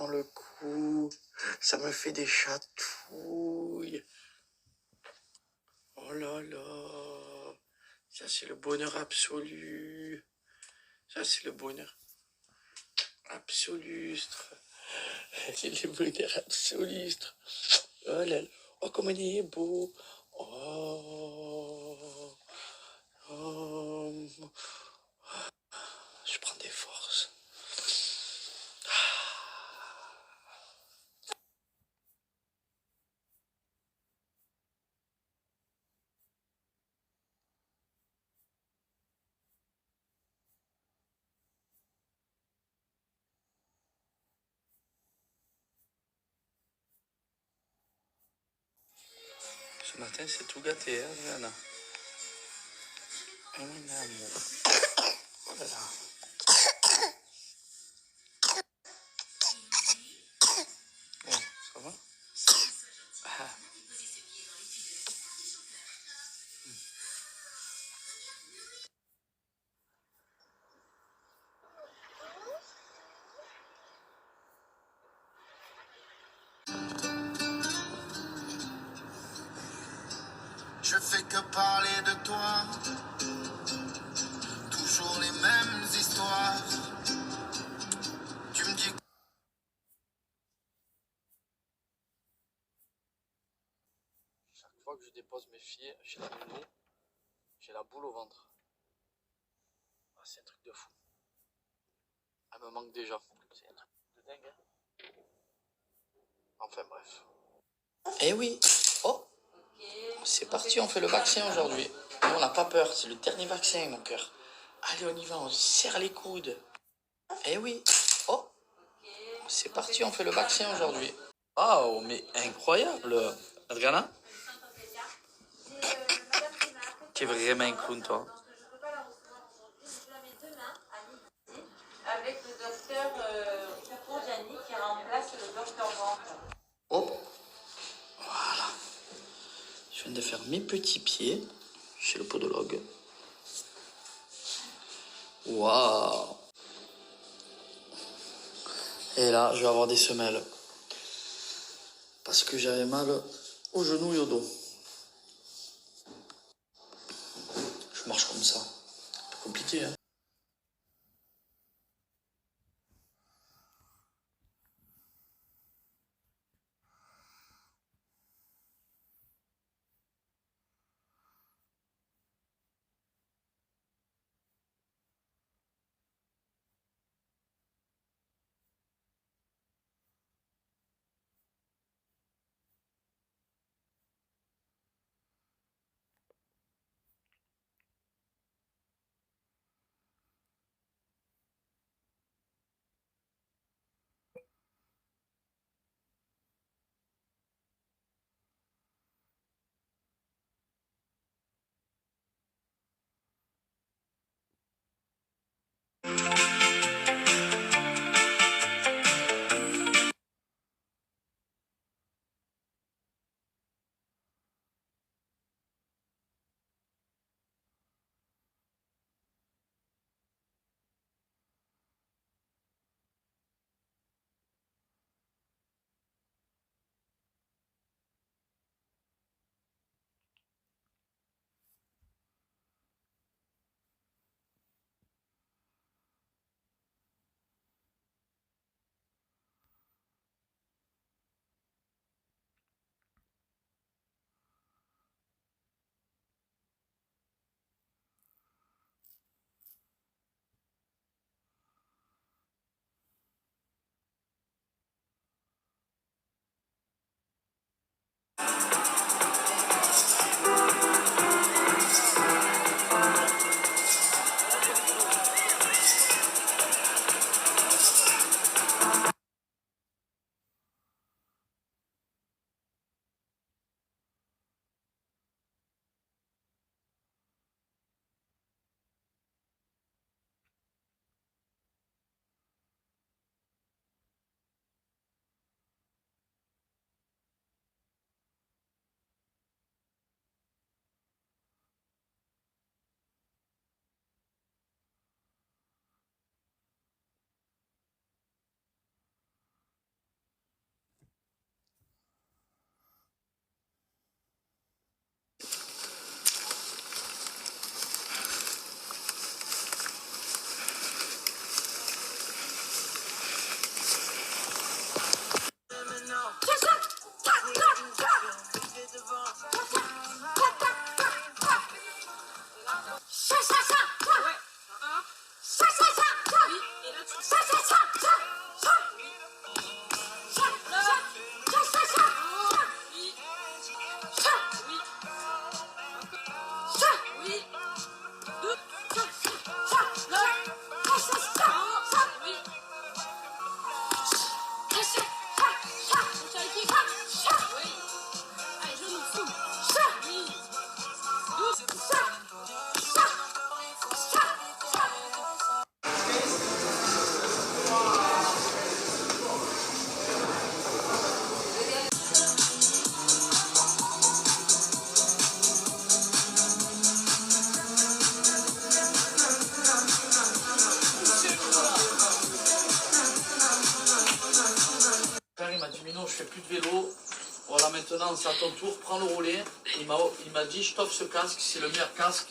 dans le cou. Ça me fait des chatouilles. Oh là là. Ça, c'est le bonheur absolu. Ça, c'est le bonheur absolustre. C'est le bonheur absolustre. Oh là là. Oh, comme il est beau. Oh. Oh. Je prends des forces. Ce matin, c'est tout gâté, hein, Rihanna. Oh, mon amour. Oh là là. Bon, ça va? Ah. Je fais que parler de toi, toujours les mêmes histoires. Tu me dis Chaque fois que je dépose mes filles chez la nounou, j'ai la boule au ventre. Ah, c'est un truc de fou. Elle me manque déjà. C'est un truc de dingue, hein. Enfin bref. Eh oui. Oh, c'est parti, on fait le vaccin aujourd'hui. Nous, on n'a pas peur, c'est le dernier vaccin, mon cœur. Allez, on y va, on se serre les coudes. Eh oui. Oh, c'est parti, on fait le vaccin aujourd'hui. Waouh, mais incroyable. Adriana, tu es vraiment un clown, toi. Avec le docteur Gianni qui remplace le docteur Ventre. Hop, voilà. Je viens de faire mes petits pieds chez le podologue. Waouh. Et là, je vais avoir des semelles. Parce que j'avais mal au genou et au dos. Je marche comme ça. Un peu compliqué, hein. je fais plus de vélo. Voilà, maintenant c'est à ton tour, prends le relais. Il m'a dit, je t'offre ce casque, c'est le meilleur casque.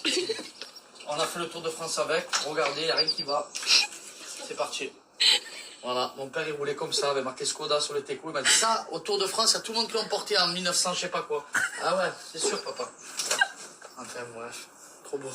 On a fait le Tour de France avec. Regardez, il n'y a rien qui va. C'est parti. Voilà, mon père il roulait comme ça, avec marqué Skoda sur le Teco. Il m'a dit ça, au Tour de France, il y a tout le monde qui l'a emporté en 1900, je sais pas quoi. Ah ouais, c'est sûr, papa. Enfin, bref, trop beau.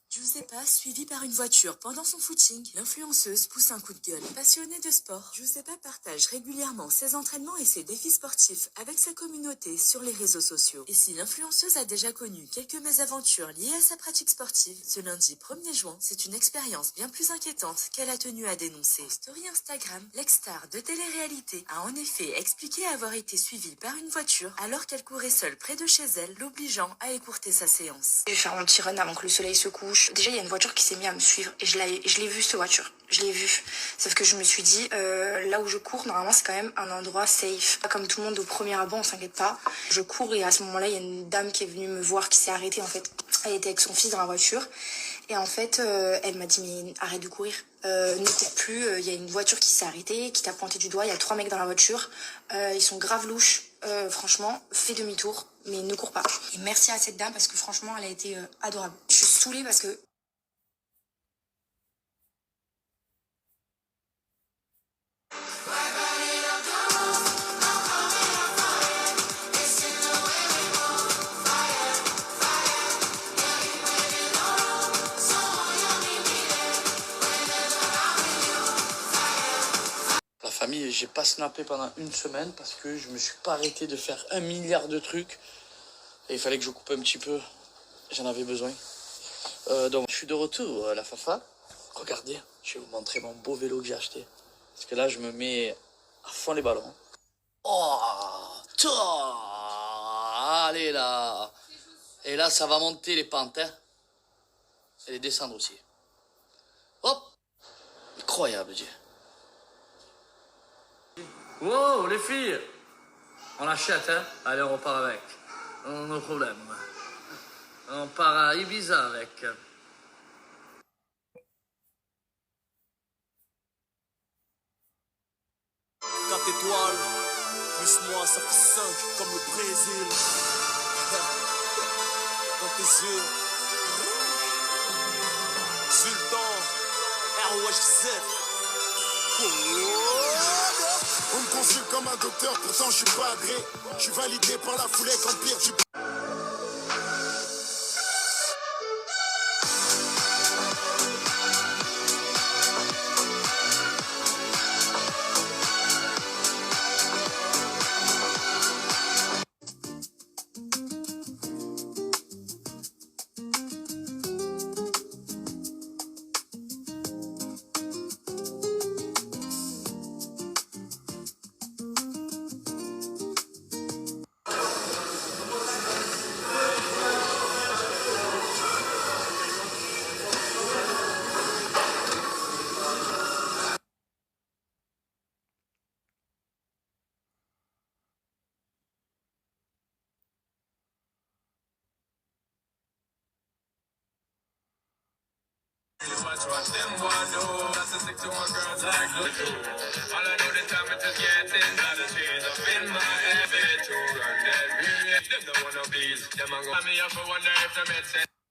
Giuseppa, suivie par une voiture pendant son footing, l'influenceuse pousse un coup de gueule. Passionnée de sport, Giuseppa partage régulièrement ses entraînements et ses défis sportifs avec sa communauté sur les réseaux sociaux. Et si l'influenceuse a déjà connu quelques mésaventures liées à sa pratique sportive, ce lundi 1er juin, c'est une expérience bien plus inquiétante qu'elle a tenu à dénoncer. Story Instagram, l'ex-star de télé-réalité a en effet expliqué avoir été suivie par une voiture alors qu'elle courait seule près de chez elle, l'obligeant à écourter sa séance. Je vais faire mon petit run avant que le soleil se couche. Déjà, il y a une voiture qui s'est mise à me suivre et je l'ai vue, cette voiture. Je l'ai vue. Sauf que je me suis dit, là où je cours, normalement, c'est quand même un endroit safe. Comme tout le monde au premier abord, on s'inquiète pas. Je cours et à ce moment-là, il y a une dame qui est venue me voir, qui s'est arrêtée en fait. Elle était avec son fils dans la voiture. Et en fait, elle m'a dit, mais arrête de courir. Ne cours plus. Il y a une voiture qui s'est arrêtée, qui t'a pointé du doigt. Il y a 3 mecs dans la voiture. Ils sont grave louches. Franchement, fais demi-tour, mais ne cours pas. Et merci à cette dame parce que franchement, elle a été adorable. Je suis saoulée parce que... La famille, j'ai pas snappé pendant une semaine parce que je me suis pas arrêté de faire 1 milliard de trucs. Et il fallait que je coupe un petit peu. J'en avais besoin. Donc je suis de retour, la Fafa. Regardez, je vais vous montrer mon beau vélo que j'ai acheté. Parce que là, je me mets à fond les ballons. Oh, allez là. Et là, ça va monter les pentes, hein. Et les descendre aussi. Hop. Incroyable, Dieu. Wow, les filles. On l'achète, hein. Allez, on repart avec. No problème. On part à Ibiza avec. 4 étoiles, plus moi ça fait 5 comme le Brésil. Dans tes yeux, Sultan, ROHZ. On me consulte comme un docteur, pourtant je suis pas agréé. Je suis validé par la foulée qu'empire du... Watch them boy do. That's a stick to one girls like glue. All I know this time is just getting out of trees up in my habit to run that real. Them don't wanna please. Them a go me up for wonder if they make sense.